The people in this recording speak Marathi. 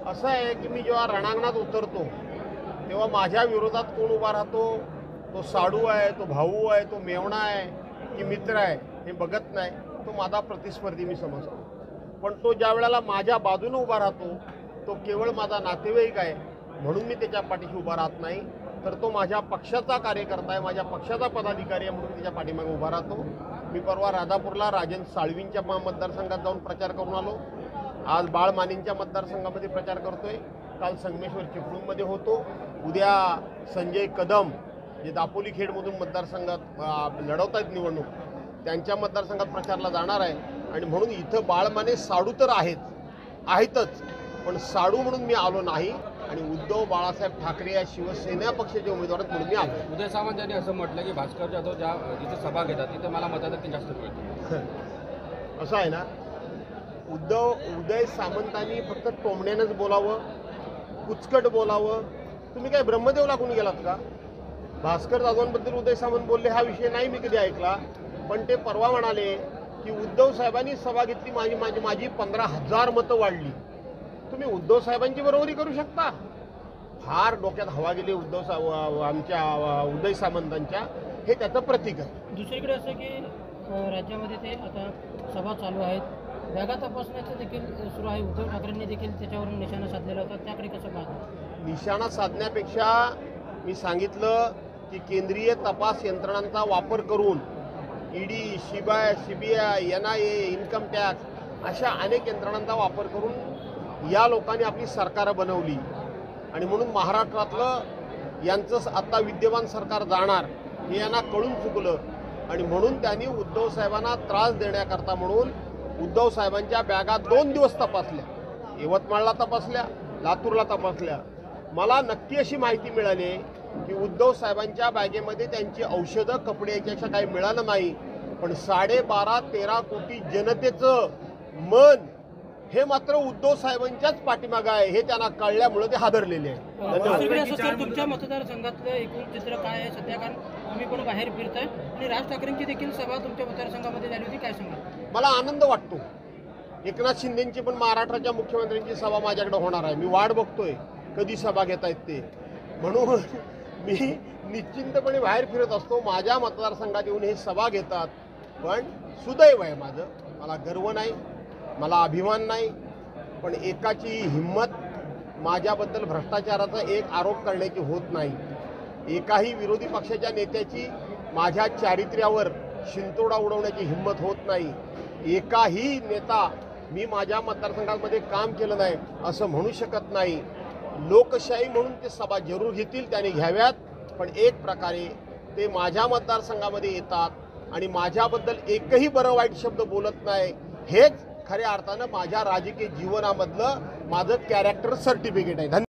असं आहे की मी जेव्हा रणांगणात उतरतो तेव्हा माझ्या विरोधात कोण उभा राहतो, तो साडू आहे, तो भाऊ आहे, तो मेवणा आहे की मित्र आहे हे बघत नाही. तो माझा प्रतिस्पर्धी मी समजतो. पण तो ज्या वेळेला माझ्या बाजूने उभा राहतो तो केवळ माझा नातेवाईक आहे म्हणून मी त्याच्या पाठीशी उभा राहत नाही, तर तो माझ्या पक्षाचा कार्यकर्ता आहे, माझ्या पक्षाचा पदाधिकारी आहे म्हणून त्याच्या पाठीमागे उभा राहतो. मी परवा राजापूरला राजेंद्र साळवींच्या मतदारसंघात जाऊन प्रचार करून आलो. आज बाळ मानेंच्या मतदारसंघामध्ये प्रचार करतोय. काल संगमेश्वर चिपळूणमध्ये होतो. उद्या संजय कदम जे दापोली खेडमधून मतदारसंघात लढवत आहेत निवडणूक, त्यांच्या मतदारसंघात प्रचारला जाणार आहे. आणि म्हणून इथं बाळ माने साडू तर आहेतच, पण साडू म्हणून मी आलो नाही. आणि उद्धव बाळासाहेब ठाकरे या शिवसेना पक्षाचे उमेदवार म्हणून मी आलो. उदय सामंत यांनी असं म्हटलं की भास्कर जाधव ज्या जिथे सभा घेतात तिथे मला मतदार जास्त मिळतं. असं आहे ना, उदय सामंतांनी फक्त टोमण्यानंच बोलावं, कुचकट बोलावं. तुम्ही काय ब्रह्मदेव लागून गेलात का? भास्कर जाधवांबद्दल उदय सामंत बोलले हा विषय नाही मी कधी ऐकला. पण ते परवा म्हणाले की उद्धव साहेबांनी सभा घेतली, माझी 15,000 मतं वाढली. तुम्ही उद्धव साहेबांची बरोबरी करू शकता? फार डोक्यात हवा गेली आमच्या उदय सामंतांच्या. हे त्याचं प्रतीक आहे. दुसरीकडे असं की राज्यामध्ये ते आता सभा चालू आहेत, जागा तपासण्याचं देखील सुरू आहे. उद्धव ठाकरेंनी देखील त्याच्यावर निशाणा साधलेला होता, त्याकडे कसं पाहता? निशाणा साधण्यापेक्षा मी सांगितलं की केंद्रीय तपास यंत्रणांचा वापर करून ED, CBI, NIA, income tax अशा अनेक यंत्रणांचा वापर करून या लोकांनी आपली सरकारं बनवली. आणि म्हणून महाराष्ट्रातलं यांचं आता विद्यमान सरकार जाणार हे यांना कळून चुकलं. आणि म्हणून त्यांनी उद्धव साहेबांना त्रास देण्याकरता म्हणून उद्धव साहेबांच्या बॅगा 2 दिवस तपासल्या. यवतमाळला तपासल्या, लातूरला तपासल्या. मला नक्की अशी माहिती मिळाली की उद्धव साहेबांच्या बॅगेमध्ये त्यांची औषधं, कपडे याच्यापेक्षा काही मिळालं नाही. पण 12.5-13 कोटी जनतेचं मन हे मात्र उद्धव साहेबांच्याच पाठीमागं आहे हे त्यांना कळल्यामुळे ते हादरलेले आहे. तुमच्या मतदारसंघातलं एकूण चित्र काय आहे सध्या? कारण तुम्ही पण बाहेर फिरताय आणि राज ठाकरेंची देखील सभा तुमच्या मतदारसंघामध्ये झाली होती, काय सांगा? मला आनंद वाटतो. एकनाथ शिंदेची पण महाराष्ट्राच्या मुख्यमंत्र्यांची सभा माझ्याकडे होणार आहे. मी वाट बघतोय कधी सभा घेता येत ते. म्हणून मी निश्चिंतपणे बाहेर फिरत असतो. माझ्या मतदारसंघात येऊन हे सभा घेतात. पण सुदैव आहे माझं, मला गर्व नाही, मला अभिमान नाही. पण एकाची हिंमत माझ्याबद्दल भ्रष्टाचाराचा एक आरोप करण्याची होत नाही. एकाही विरोधी पक्षाच्या नेत्याची माझ्या चारित्र्यावर शिंतोडा उडवण्याची हिंमत होत नाही. एकाही नेता मी माझ्या मतदारसंघामध्ये काम केलं नाही असं म्हणू शकत नाही. लोकशाही म्हणून ते सभा जरूर घेतील, त्याने घ्याव्यात. पण एक प्रकारे ते माझ्या मतदारसंघामध्ये येतात आणि माझ्याबद्दल एकही बरं वाईट शब्द बोलत नाही. हेच खऱ्या अर्थानं माझ्या राजकीय जीवनामधलं माझं कॅरेक्टर सर्टिफिकेट आहे.